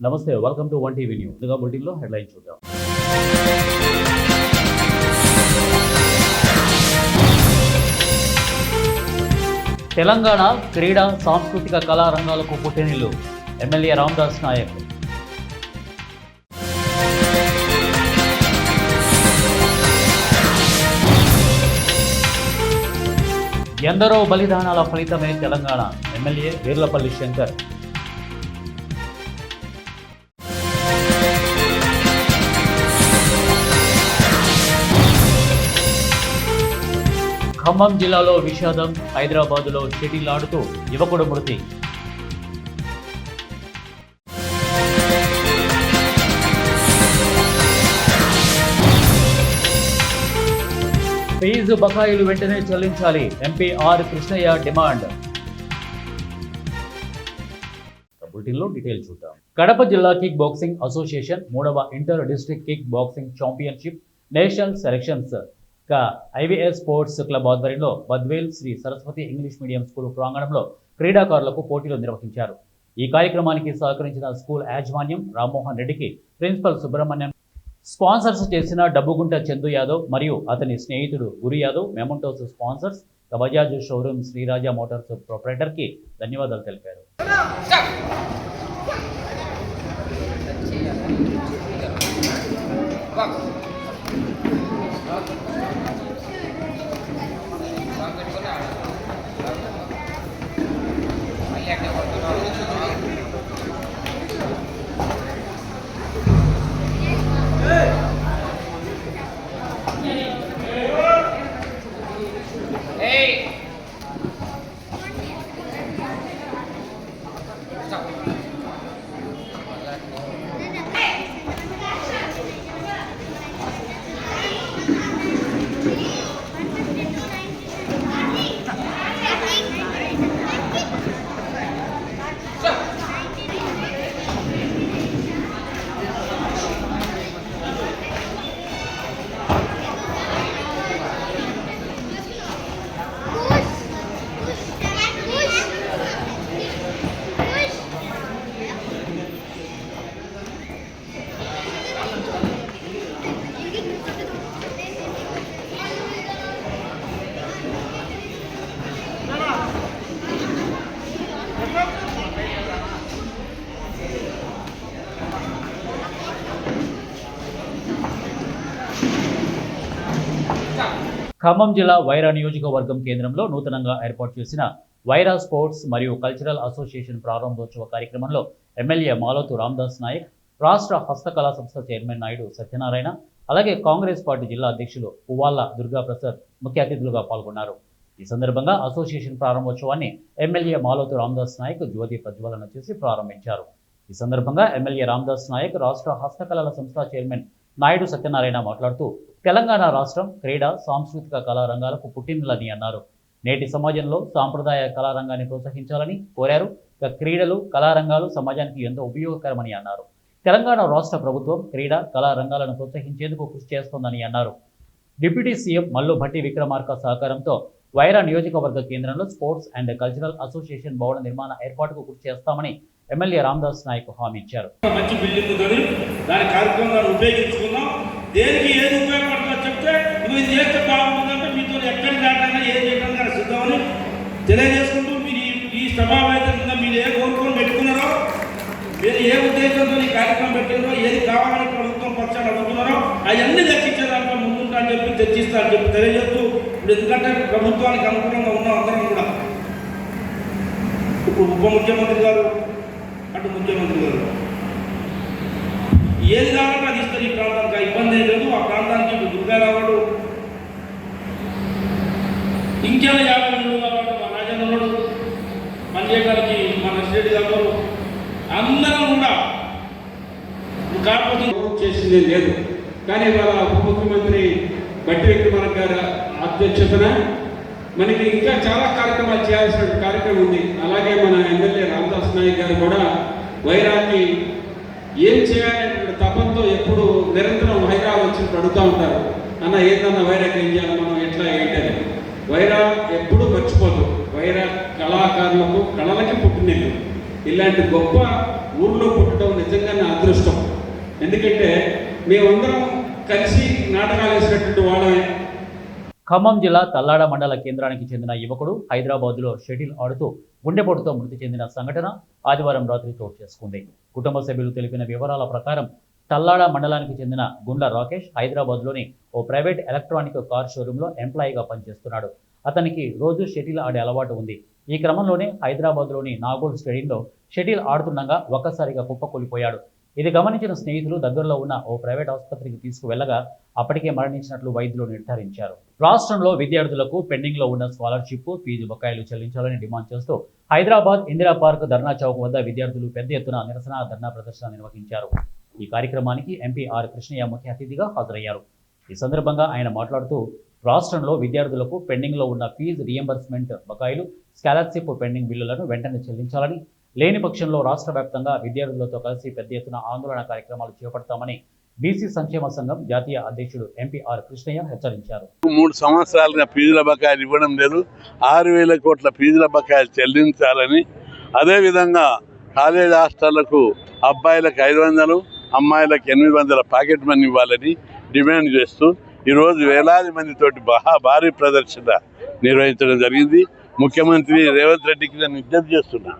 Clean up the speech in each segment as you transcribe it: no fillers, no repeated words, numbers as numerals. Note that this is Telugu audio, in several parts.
నమస్తే, వెల్కమ్ టు 1 టీవీ న్యూస్. ముందుగా బులెటిన్లో హెడ్లైన్ చూద్దాం. తెలంగాణ క్రీడా సాంస్కృతిక కళా రంగాలకు పుట్టినిల్లు ఎమ్మెల్యే రామదాస్ నాయక్. ఎందరో బలిదానాల ఫలితమే తెలంగాణ ఎమ్మెల్యే వీర్లపల్లి శంకర్. ఖమ్మం జిల్లాలో విషాదం, హైదరాబాదులో షటిల్ ఆడుతూ యువకుడు మృతి. ఫీజు బకాయిలు వెంటనే చెల్లించాలి, ఎంపీ ఆర్ కృష్ణయ్య డిమాండ్. బులెటిన్లో డీటెయిల్ చూద్దాం. కడప జిల్లా కిక్ బాక్సింగ్ అసోసియేషన్ 3వ inter district kick boxing championship national selections IVS sports club ఆధ్వర్యంలో Badvel Sri Saraswati English medium school ప్రాంగణంలో క్రీడాకారులకు పోటీలు నిర్వహించారు. ఈ కార్యక్రమానికి సహకరించిన స్కూల్ యాజమాన్యం రామ్మోహన్ రెడ్డికి ప్రిన్సిపల్ సుబ్రహ్మణ్యం, స్పాన్సర్స్ చేసిన డబ్బుగుంట చందు యాదవ్ మరియు అతని స్నేహితుడు Guri Yadav, mementos sponsors Bajaj showroom Sriraja motors ప్రొపరేటర్కి ధన్యవాదాలు తెలిపారు. ఖమ్మం జిల్లా వైరా నియోజకవర్గం కేంద్రంలో నూతనంగా ఏర్పాటు చేసిన వైరా స్పోర్ట్స్ మరియు కల్చరల్ అసోసియేషన్ ప్రారంభోత్సవ కార్యక్రమంలో ఎమ్మెల్యే మాలోతు రామదాస్ నాయక్, రాష్ట్ర హస్తకళా సంస్థ చైర్మన్ నాయుడు సత్యనారాయణ, అలాగే కాంగ్రెస్ పార్టీ జిల్లా అధ్యక్షులు పువ్వాళ్ల దుర్గాప్రసాద్ ముఖ్య అతిథులుగా పాల్గొన్నారు. ఈ సందర్భంగా అసోసియేషన్ ప్రారంభోత్సవాన్ని ఎమ్మెల్యే మాలోతు రామదాస్ నాయక్ జ్యోతి ప్రజ్వలన చేసి ప్రారంభించారు. ఈ సందర్భంగా ఎమ్మెల్యే రామదాస్ నాయక్, రాష్ట్ర హస్తకళల సంస్థ చైర్మన్ నాయుడు సత్యనారాయణ మాట్లాడుతూ తెలంగాణ రాష్ట్రం క్రీడా సాంస్కృతిక కళా రంగాలకు పుట్టినలని అన్నారు. నేటి సమాజంలో సాంప్రదాయ కళారంగాన్ని ప్రోత్సహించాలని కోరారు. క్రీడలు, కళారంగాలు సమాజానికి ఎంతో ఉపయోగకరమని అన్నారు. తెలంగాణ రాష్ట్ర ప్రభుత్వం క్రీడా కళారంగాలను ప్రోత్సహించేందుకు కృషి చేస్తోందని అన్నారు. డిప్యూటీ సీఎం మల్లు భట్టి విక్రమార్క సహకారంతో వైరా నియోజకవర్గ కేంద్రంలో స్పోర్ట్స్ అండ్ కల్చరల్ అసోసియేషన్ భవన నిర్మాణ ఏర్పాటుకు కృషి చేస్తామని ఎమ్మెల్యే రామదాస్ నాయక్ హామీ ఇచ్చారు. దేనికి ఏది ఉపయోగపడుతుందో చెప్తే ఇది చేస్తే బాగుంటుందంటే మీతో ఎక్కడికి దాటైనా ఏది చేయడానికి సిద్ధమని తెలియజేసుకుంటూ మీరు ఈ సభావేదికగా మీరు ఏ కోరుకొని పెట్టుకున్నారో, మీరు ఏ ఉద్దేశంతో ఈ కార్యక్రమం పెట్టినారో, ఏది కావాలని ప్రభుత్వం పక్షాన్ని అడుగుతున్నారో అవన్నీ చర్చించేదాంట్లో ముందుంటా అని చెప్పి చర్చిస్తా అని చెప్పి తెలియజేస్తూ, ఇప్పుడు ఎందుకంటే ప్రభుత్వానికి అనుకూలంగా ఉన్నాం అందరం కూడా. ఇప్పుడు ఉప ముఖ్యమంత్రి గారు, అటు ముఖ్యమంత్రి గారు ఏది కావాలంటే అది ఇస్తారు. ఈ ప్రాంతానికి ఇబ్బంది ఏం లేదు. ఆ ప్రాంతానికి దుర్గా రావాడు, ఇంకేమైనా 50 మంది కావాలి. మా రాజేంద్రుడు పనిచేయడానికి మా నర్సిరెడ్డి గారు అందరం కూడా కాకపోతే చేసింది లేదు. కానీ ఇవాళ ఉప ముఖ్యమంత్రి భట్టి విక్రమార్క గారి అధ్యక్షతన మనకి ఇంకా చాలా కార్యక్రమాలు చేయాల్సిన కార్యక్రమం ఉంది. అలాగే మన ఎమ్మెల్యే రామదాస్ నాయక్ గారు కూడా వైరాకి ఏం చేయాలనే తపంతో ఎప్పుడు నిరంతరం హైదరాబాద్ వచ్చి అడుగుతూ ఉంటారు. అన్న ఏదన్నా వైరాకి ఏం చేయాలి, మనం ఎట్లా ఏంటని. వైరా ఎప్పుడూ మర్చిపోదు. వైరా కళాకారులకు, కళలకి పుట్టినిల్లు. ఇలాంటి గొప్ప ఊర్లో పుట్టడం నిజంగా నా అదృష్టం. ఎందుకంటే మేమందరం కలిసి నాటకాలు వేసినటువంటి వాళ్ళమే. ఖమ్మం జిల్లా తల్లాడ మండల కేంద్రానికి చెందిన యువకుడు హైదరాబాద్లో షటిల్ ఆడుతూ గుండెపోటుతో మృతి చెందిన సంఘటన ఆదివారం రాత్రి చోటు చేసుకుంది. కుటుంబ సభ్యులు తెలిపిన వివరాల ప్రకారం తల్లాడ మండలానికి చెందిన గుండ్ల రాకేష్ హైదరాబాద్లోని ఓ ప్రైవేట్ ఎలక్ట్రానిక్ కార్ షోరూంలో ఎంప్లాయీగా పనిచేస్తున్నాడు. అతనికి రోజు షటిల్ ఆడే అలవాటు ఉంది. ఈ క్రమంలోనే హైదరాబాద్లోని నాగోల్ స్టేడియంలో షటిల్ ఆడుతుండగా ఒక్కసారిగా కుప్పకూలిపోయాడు. ఇది గమనించిన స్నేహితులు దగ్గరలో ఉన్న ఓ ప్రైవేట్ ఆసుపత్రికి తీసుకువెళ్లగా అప్పటికే మరణించినట్లు వైద్యులు నిర్ధారించారు. రాష్ట్రంలో విద్యార్థులకు పెండింగ్లో ఉన్న స్కాలర్షిప్, ఫీజు బకాయిలు చెల్లించాలని డిమాండ్ చేస్తూ హైదరాబాద్ ఇందిరా పార్క్ ధర్నా చౌక్ వద్ద విద్యార్థులు పెద్ద ఎత్తున నిరసన ధర్నా ప్రదర్శన నిర్వహించారు. ఈ కార్యక్రమానికి ఎంపీ ఆర్ కృష్ణయ్య ముఖ్య అతిథిగా హాజరయ్యారు. ఈ సందర్భంగా ఆయన మాట్లాడుతూ రాష్ట్రంలో విద్యార్థులకు పెండింగ్లో ఉన్న ఫీజు రియంబర్స్మెంట్ బకాయిలు, స్కాలర్షిప్ పెండింగ్ బిల్లులను వెంటనే చెల్లించాలని, లేని పక్షంలో రాష్ట్ర వ్యాప్తంగా విద్యార్థులతో కలిసి పెద్ద ఎత్తున ఆందోళన కార్యక్రమాలు చేపడతామని బీసీ సంక్షేమ సంఘం జాతీయ అధ్యక్షుడు ఎంపీ ఆర్ కృష్ణయ్య హెచ్చరించారు. 3 సంవత్సరాలుగా ఫీజుల బకాయిలు ఇవ్వడం లేదు. 6,000 కోట్ల ఫీజుల బకాయిలు చెల్లించాలని, అదేవిధంగా కాలేజ్ హాస్టళ్లకు అబ్బాయిలకు 500, అమ్మాయిలకు 800 పాకెట్ మనీ ఇవ్వాలని డిమాండ్ చేస్తూ ఈరోజు వేలాది మందితోటి భారీ ప్రదర్శన నిర్వహించడం జరిగింది. ముఖ్యమంత్రి రేవంత్ రెడ్డికి నేను విజ్ఞప్తి చేస్తున్నా,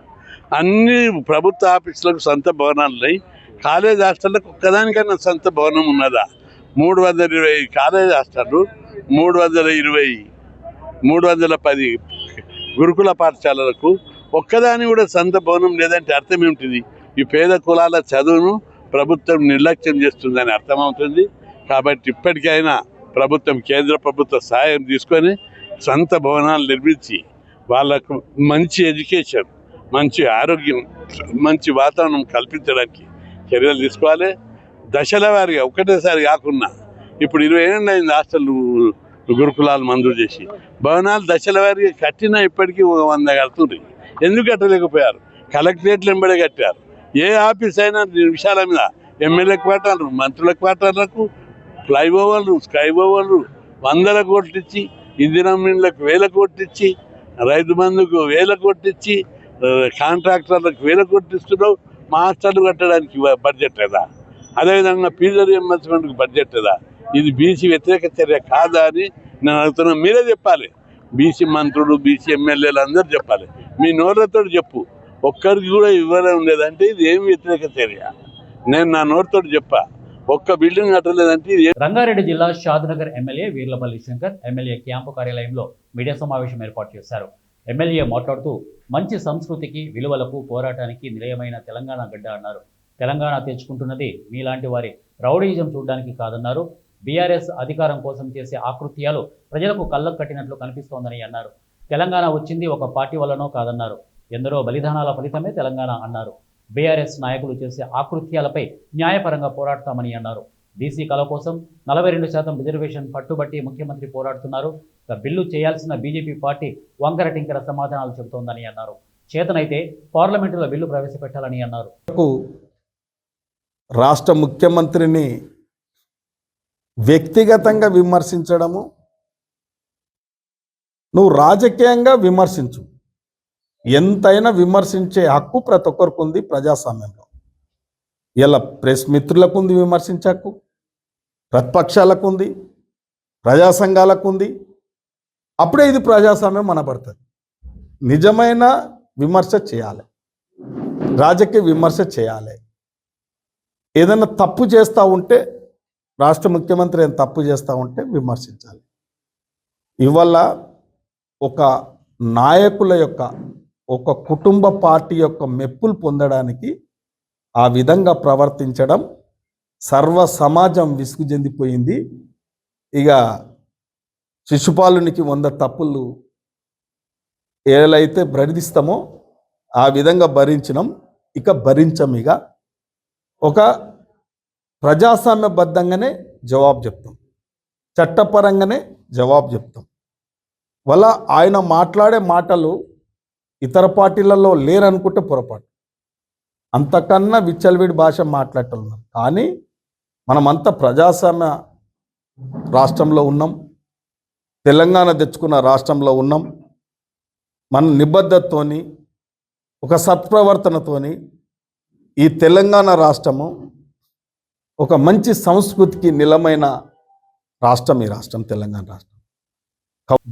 అన్ని ప్రభుత్వ ఆఫీసులకు సొంత భవనాలు ఉన్నాయి. కాలేజ్ హాస్టళ్లకు ఒక్కదానికన్నా సొంత భవనం ఉన్నదా? 320 కాలేజ్ హాస్టళ్ళు, 310 గురుకుల పాఠశాలలకు ఒక్కదాని కూడా సొంత భవనం లేదంటే అర్థం ఏమిటిది? ఈ పేద కులాల చదువును ప్రభుత్వం నిర్లక్ష్యం చేస్తుందని అర్థమవుతుంది. కాబట్టి ఇప్పటికైనా ప్రభుత్వం, కేంద్ర ప్రభుత్వ సహాయం తీసుకొని సొంత భవనాలు నిర్మించి వాళ్ళకు మంచి ఎడ్యుకేషన్, మంచి ఆరోగ్యం, మంచి వాతావరణం కల్పించడానికి చర్యలు తీసుకోవాలి. దశల వారిగా ఒకటేసారి కాకుండా ఇప్పుడు 20 ఏళ్ళు అయింది హాస్టల్ గురుకులాలు మంజూరు చేసి, భవనాలు దశల వారిగా కట్టినా ఇప్పటికీ 100 కడుతుంది. ఎందుకు కట్టలేకపోయారు? కలెక్టరేట్లు వెంబడే కట్టారు. ఏ ఆఫీస్ అయినా విషయాల మీద ఎమ్మెల్యే క్వార్టర్లు, మంత్రుల క్వార్టర్లకు ఫ్లైఓవర్లు, స్కై ఓవర్లు 100 కోట్లు ఇచ్చి, ఇందిరమ్మలకు 1000 కోట్లు ఇచ్చి, రైతు బంధుకు 1000 కోట్లు ఇచ్చి, కాంట్రాక్టర్లకు 1000 కోట్లు ఇస్తున్నావు. మాస్టర్లు కట్టడానికి బడ్జెట్ లేదా? అదేవిధంగా ఫీజు రియంబర్స్మెంట్కి బడ్జెట్ లేదా? ఇది బీసీ వ్యతిరేక చర్య కాదా అని నేను అడుగుతున్నాను. మీరే చెప్పాలి. బీసీ మంత్రులు, బీసీ ఎమ్మెల్యేలు అందరూ చెప్పాలి. మీ నోట్లతో చెప్పు. ఒక్కరికి కూడా ఇవ్వడం లేదంటే ఇది ఏమి వ్యతిరేక చర్య? నేను నా నోటితో చెప్పా. ఒక్క బిల్డింగ్ కట్టలేదంటే రంగారెడ్డి జిల్లా Shadnagar MLA Veerlapalli Shankar MLA camp కార్యాలయంలో మీడియా సమావేశం ఏర్పాటు చేశారు. ఎమ్మెల్యే మాట్లాడుతూ మంచి సంస్కృతికి, విలువలకు, పోరాటానికి నిలయమైన తెలంగాణ గడ్డ అన్నారు. తెలంగాణ తెచ్చుకుంటున్నది మీలాంటి వారి రౌడీయిజం చూడడానికి కాదన్నారు. బీఆర్ఎస్ అధికారం కోసం చేసే ఆకృత్యాలు ప్రజలకు కళ్ళకు కట్టినట్లు కనిపిస్తోందని అన్నారు. తెలంగాణ వచ్చింది ఒక పార్టీ వల్లనో కాదన్నారు. ఎందరో బలిదానాల ఫలితమే తెలంగాణ అన్నారు. బీఆర్ఎస్ నాయకులు చేసే ఆకృత్యాలపై న్యాయపరంగా పోరాడతామని అన్నారు. బీసీ కళ కోసం 42% రిజర్వేషన్ పట్టుబట్టి ముఖ్యమంత్రి పోరాడుతున్నారు. బిల్లు చేయాల్సిన బీజేపీ పార్టీ వంకర టింకర సమాధానాలు చెబుతోందని అన్నారు. చేతనైతే పార్లమెంటులో బిల్లు ప్రవేశపెట్టాలని అన్నారు. రాష్ట్ర ముఖ్యమంత్రిని వ్యక్తిగతంగా విమర్శించడము, నువ్వు రాజకీయంగా విమర్శించు, ఎంతైనా విమర్శించే హక్కు ప్రతి ఒక్కరికి ఉంది ప్రజాస్వామ్యంలో. ఇలా ప్రెస్ మిత్రులకు ఉంది విమర్శించే హక్కు, ప్రతిపక్షాలకు ఉంది, ప్రజా సంఘాలకు ఉంది. అప్పుడే ఇది ప్రజాస్వామ్యం అనబడుతుంది. నిజమైన విమర్శ చేయాలి, రాజకీయ విమర్శ చేయాలి. ఏదైనా తప్పు చేస్తూ ఉంటే, రాష్ట్ర ముఖ్యమంత్రి ఏం తప్పు చేస్తూ ఉంటే విమర్శించాలి. ఇవాళ ఒక నాయకుల యొక్క, ఒక కుటుంబ పార్టీ యొక్క మెప్పులు పొందడానికి ఆ విధంగా ప్రవర్తించడం సర్వ సమాజం విసుగు చెందిపోయింది. ఇక శిశుపాలునికి 100 తప్పులు ఏలైతే భరిస్తామో ఆ విధంగా భరించినాం, ఇక భరించం. ఇక ఒక ప్రజాస్వామ్యబద్ధంగానే జవాబు చెప్తాం, చట్టపరంగానే జవాబు చెప్తాం. వల్ల ఆయన మాట్లాడే మాటలు ఇతర పార్టీలలో లేరనుకుంటే పొరపాటు. అంతకన్నా విచ్చలవిడి భాష మాట్లాడుతున్నారు. కానీ మనమంతా ప్రజాస్వామ్య రాష్ట్రంలో ఉన్నాం, తెలంగాణ తెచ్చుకున్న రాష్ట్రంలో ఉన్నాం. మన నిబద్ధతతోని, ఒక సత్ప్రవర్తనతోని ఈ తెలంగాణ రాష్ట్రము ఒక మంచి సంస్కృతికి నిలమైన రాష్ట్రం. ఈ రాష్ట్రం తెలంగాణ రాష్ట్రం.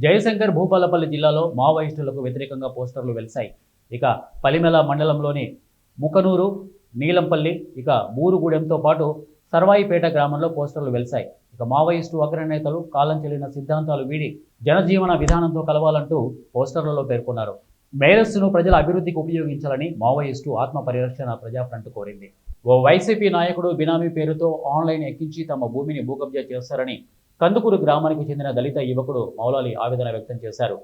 జయశంకర్ భూపాలపల్లి జిల్లాలో మావోయిస్టులకు వ్యతిరేకంగా పోస్టర్లు వెలిశాయి. ఇక పలిమెల మండలంలోని ముకనూరు, నీలంపల్లి, ఇక బూరుగుడెంతో పాటు సర్వాయిపేట గ్రామంలో పోస్టర్లు వెలిశాయి. ఇక మావోయిస్టు అగ్రనేతలు కాలం చెల్లిన సిద్ధాంతాలు వీడి జనజీవన విధానంతో కలవాలంటూ పోస్టర్లలో పేర్కొన్నారు. మేధస్సును ప్రజల అభివృద్ధికి ఉపయోగించాలని మావోయిస్టు ఆత్మ పరిరక్షణ ప్రజా ఫ్రంట్ కోరింది. ఓ వైసీపీ నాయకుడు బినామీ పేరుతో ఆన్లైన్ ఎక్కించి తమ భూమిని భూకబ్జా చేస్తారని కందుకూరు గ్రామానికి చెందిన దళిత యువకుడు మౌలాలి ఆవేదన వ్యక్తం చేశారు.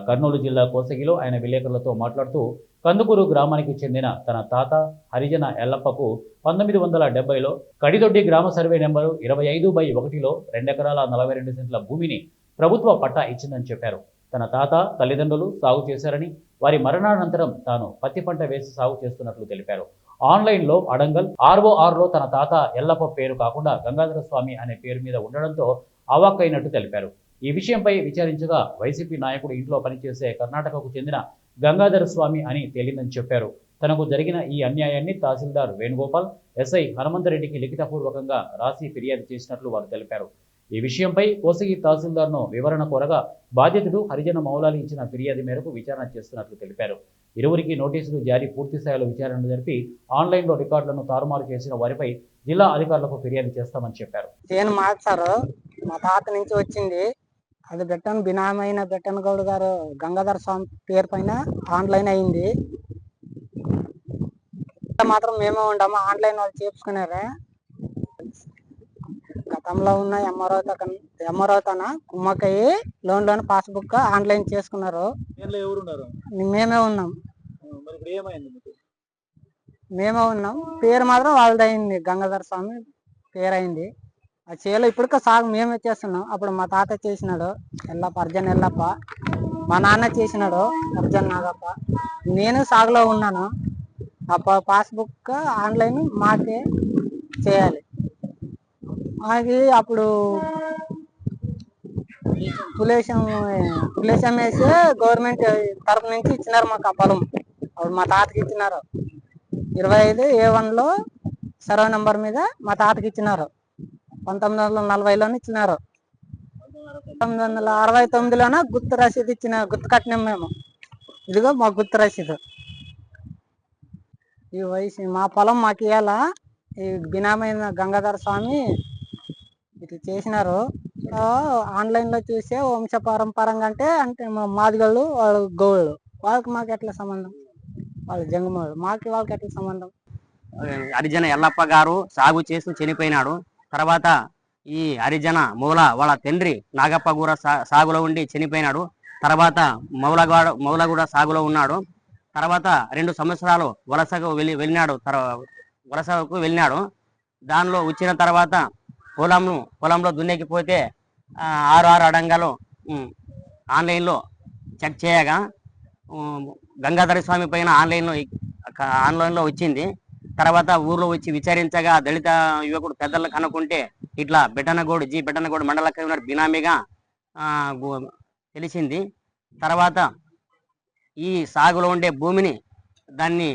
కర్నూలు జిల్లా కోసగిలో ఆయన విలేకరులతో మాట్లాడుతూ కందుకూరు గ్రామానికి చెందిన తన తాత హరిజన ఎల్లప్పకు 1970లో కడిదొడ్డి గ్రామ సర్వే నెంబరు 25/1లో 2 ఎకరాల 42 సెంట్ల భూమిని ప్రభుత్వ పట్టా ఇచ్చిందని చెప్పారు. తన తాత, తల్లిదండ్రులు సాగు చేశారని, వారి మరణానంతరం తాను పత్తి పంట వేసి సాగు చేస్తున్నట్లు తెలిపారు. ఆన్లైన్లో అడంగల్ RORలో తన తాత ఎల్లప్ప పేరు కాకుండా గంగాధర స్వామి అనే పేరు మీద ఉండడంతో అవాక్కైనట్టు తెలిపారు. ఈ విషయంపై విచారించగా వైసీపీ నాయకుడు ఇంట్లో పనిచేసే కర్ణాటకకు చెందిన గంగాధర స్వామి అని తేలిందని చెప్పారు. తనకు జరిగిన ఈ అన్యాయాన్ని తహసీల్దార్ వేణుగోపాల్, ఎస్ఐ హనుమంతరెడ్డికి లిఖితపూర్వకంగా రాసి ఫిర్యాదు చేసినట్లు వారు తెలిపారు. ఈ విషయంపై కోసగి తహసీల్దార్ను వివరణ కోరగా బాధితుడు హరిజన మౌలాలి ఇచ్చిన ఫిర్యాదు మేరకు విచారణ చేస్తున్నట్లు తెలిపారు. ఇరువురికి నోటీసులు జారీ, పూర్తి స్థాయిలో విచారణ జరిపి ఆన్లైన్లో రికార్డులను తారుమారు చేసిన వారిపై జిల్లా అధికారులకు ఫిర్యాదు చేస్తామని చెప్పారు. నేను మాట్లాడు మా తాత నుంచి వచ్చింది అది బెట్టన్ బినామైన బెట్టన్ గౌడ్ గారు గంగాధర స్వామి పేరు పైన ఆన్లైన్ అయింది. మాత్రం మేమే ఉండము, ఆన్లైన్ వాళ్ళు చేపించుకున్నారే. గతంలో ఉన్న ఎంఆర్ఓ తన కుమ్మకయ్యి లోన్ పాస్బుక్ ఆన్లైన్ చేసుకున్నారు. మేమే ఉన్నాం, పేరు మాత్రం వాళ్ళది అయింది, గంగాధర స్వామి పేరు అయింది. ఆ చేలో ఇప్పటికే సాగు మేమే చేస్తున్నాం. అప్పుడు మా తాత చేసినాడు అర్జన్ ఎల్లప్ప, మా నాన్న చేసినాడు అర్జన్ నాగప్ప, నేను సాగులో ఉన్నాను. ఆ పాస్బుక్ ఆన్లైన్ మాకే చేయాలి. అది అప్పుడు తులేశం వేసి గవర్నమెంట్ తరఫు నుంచి ఇచ్చినారు మాకు ఆ పొలం. అప్పుడు మా తాతకి ఇచ్చినారు 25A1లో సర్వే నెంబర్ మీద మా తాతకి ఇచ్చినారు. 1940లోనే ఇచ్చినారు. 1969లోన గుర్తు రసీదు గుర్తు కట్టినాం మేము. ఇదిగో మా గుర్తు రసీదు. ఈ వయసు మా పొలం మాకు ఇవ్వాలా, ఈ బినామైన గంగాధర స్వామి ఇట్లా చేసినారు. ఆన్లైన్లో చూసే వంశపారంపరంగా అంటే మా మాదిగళ్ళు, వాళ్ళు గౌళ్ళు, వాళ్ళకి మాకు ఎట్లా సంబంధం? వాళ్ళు జంగమోళ్ళు, వాళ్ళకి ఎట్లా సంబంధం? హరిజన ఎల్లప్ప గారు సాగు చేస్తూ చనిపోయినాడు. తర్వాత ఈ హరిజన మౌల వాళ్ళ తండ్రి నాగప్ప కూడా సాగులో ఉండి చనిపోయినాడు. తర్వాత మౌల కూడా సాగులో ఉన్నాడు. తర్వాత 2 సంవత్సరాలు వలసకు వెళ్ళినాడు. దానిలో వచ్చిన తర్వాత పొలంలో దున్నేకిపోతే 6 అడంగాలు ఆన్లైన్లో చెక్ చేయగా గంగాధర స్వామి పైన ఆన్లైన్లో వచ్చింది. తర్వాత ఊర్లో వచ్చి విచారించగా దళిత యువకుడు పెద్దలకు కనుక్కుంటే ఇట్లా బెట్టనగోడు మండల కన్వీనర్ బినామీగా తెలిసింది. తర్వాత ఈ సాగులో ఉండే భూమిని దాన్ని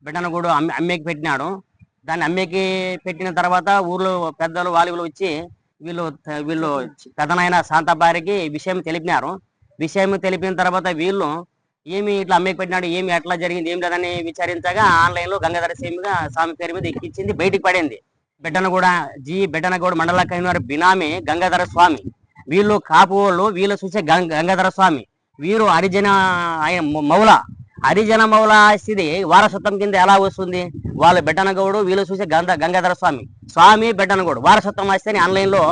బెట్టనగోడు అమ్మేకి పెట్టినాడు. దాన్ని అమ్మేకి పెట్టిన తర్వాత ఊర్లో పెద్దలు వాళ్ళు వచ్చి వీళ్ళు పెద్దనైన శాంతబారికి విషయం తెలిపినారు. విషయం తెలిపిన తర్వాత వీళ్ళు ఏమి ఇట్లా అమ్మేకి పెట్టినాడు, ఏమి ఎట్లా జరిగింది, ఏం లేదని విచారించగా ఆన్లైన్లో గంగాధర స్వామి పేరు మీద ఎక్కించింది, బయటికి పడింది. బెట్టనగోడు మండల కన్వీనర్ బినామీ గంగాధర స్వామి, వీళ్ళు కాపు వాళ్ళు, వీళ్ళు చూసే గంగాధర స్వామి, వీరు హరిజన మౌల ఆస్తిది వారసత్వం కింద ఎలా వస్తుంది? వాళ్ళు బెట్టనగౌడు, వీళ్ళు చూసే గంగాధర స్వామి బెట్టనగౌడు వారసత్వం ఆస్తి అని ఆన్లైన్లో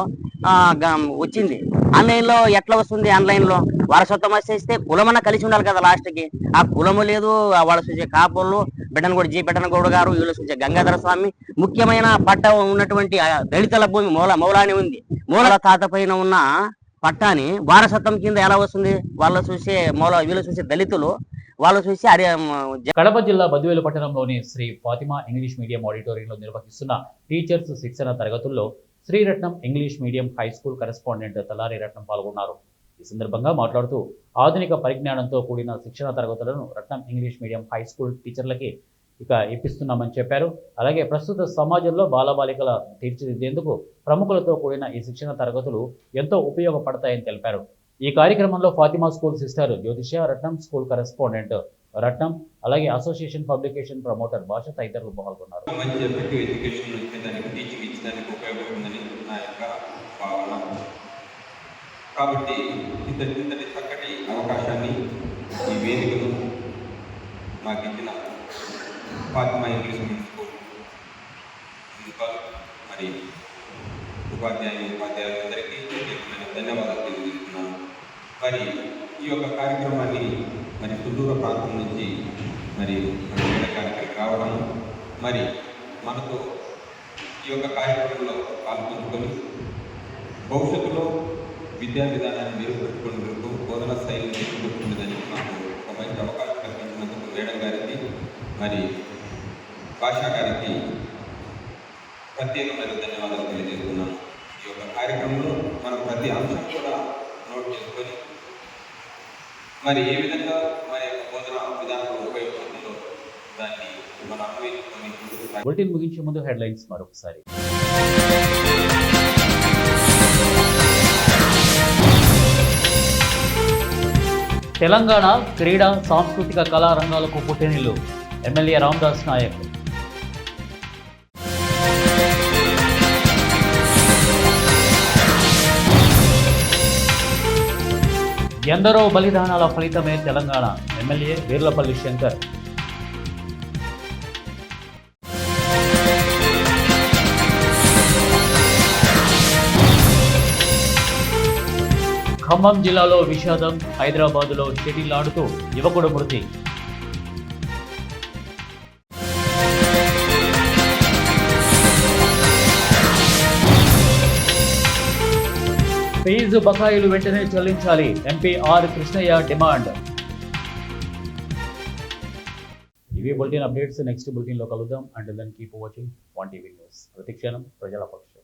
వచ్చింది. ఆన్లైన్లో ఎట్లా వస్తుంది? ఆన్లైన్లో వారసత్వం ఆస్తి కులమన్నా కలిసి ఉండాలి కదా. లాస్ట్కి ఆ కులము లేదు. వాళ్ళు చూసే కాపులు బెట్టనగౌడు గారు, వీళ్ళు చూసే గంగాధర స్వామి. ముఖ్యమైన పట్ట ఉన్నటువంటి దళితుల భూమి మౌలాని ఉంది. మూల తాత పైన ఉన్న పట్టాని వారసత్వం కింద ఎలా వస్తుంది? వీళ్ళు చూసే దళితులు, వాళ్ళు చూసి కడప జిల్లా బద్వేలు పట్టణంలోని శ్రీ ఫాతిమా ఇంగ్లీష్ మీడియం ఆడిటోరియంలో నిర్వహిస్తున్న టీచర్స్ శిక్షణ తరగతుల్లో Sriratnam English medium high school correspondent Talari Ratnam పాల్గొన్నారు. ఈ సందర్భంగా మాట్లాడుతూ ఆధునిక పరిజ్ఞానంతో కూడిన శిక్షణ తరగతులను Ratnam English medium high school టీచర్లకి ఇక ఇప్పిస్తున్నామని చెప్పారు. అలాగే ప్రస్తుత సమాజంలో బాలబాలికల తీర్చిదిద్దేందుకు ప్రముఖులతో కూడిన ఈ శిక్షణ తరగతులు ఎంతో ఉపయోగపడతాయని తెలిపారు. ఈ కార్యక్రమంలో ఫాతిమా స్కూల్ సిస్టర్ జ్యోతిష, రత్నం స్కూల్ కరెస్పాండెంట్ రత్నం, అలాగే అసోసియేషన్ పబ్లికేషన్ ప్రమోటర్ భాష తదితరులు పాల్గొన్నారు. మంచి ఎఫెక్టివ్ ఎడ్యుకేషన్ ఇచ్చేదానికి, టీచింగ్ ఇచ్చేదానికి ఉపయోగపడుతుందని నా యొక్క భావన. కాబట్టి ఇంతటి చక్కటి అవకాశాన్ని, ఈ వేదికను మాకు ఇచ్చిన Fatima English medium school principal మరి ఉపాధ్యాయులందరికీ ప్రత్యేకమైన ధన్యవాదాలు తెలియజేస్తున్నాను. మరి ఈ యొక్క కార్యక్రమాన్ని మరి సుదూర ప్రాంతం నుంచి మరి వేడకానికి రావడం, మరి మనతో ఈ యొక్క కార్యక్రమంలో పాల్గొనుకొని భవిష్యత్తులో విద్యా విధానాన్ని మెరుగుపెట్టుకునేందుకు, బోధన స్థాయిని మెరుగుపెట్టుకునేదానికి మాకు ఒక మంచి అవకాశం కల్పించినందుకు మేడం గారికి మరి భాషా గారికి ప్రత్యేకమైన ధన్యవాదాలు తెలియజేస్తున్నాను. ఈ యొక్క కార్యక్రమంలో మనం ప్రతి అంశం కూడా నోట్ చేసుకొని మరి ఏ విధంగా మన యొక్క బోధన విధానంలో ఉపయోగపడుతుందో దాన్ని మనం అన్వయించుకొని బులెటిన్ ముగించే ముందు హెడ్లైన్స్ మరొకసారి. తెలంగాణ క్రీడా సాంస్కృతిక కళా రంగాలకు పుట్టినిల్లు ఎమ్మెల్యే రామదాస్ నాయక్. ఎందరో బలిదానాల ఫలితమే తెలంగాణ ఎమ్మెల్యే వీర్లపల్లి శంకర్. ఖమ్మం జిల్లాలో విషాదం, హైదరాబాదులో షటిల్ ఆడుతూ యువకుడు మృతి. ఫీజు బకాయిలు వెంటనే చెల్లించాలి, ఎంపీ ఆర్ కృష్ణయ్య డిమాండ్. ఇవి బులెటిన్ అప్డేట్స్. నెక్స్ట్ బులెటిన్లో కలుద్దాం. Until then keep watching 1 TV news. ప్రతిక్షణం ప్రజల పక్షం.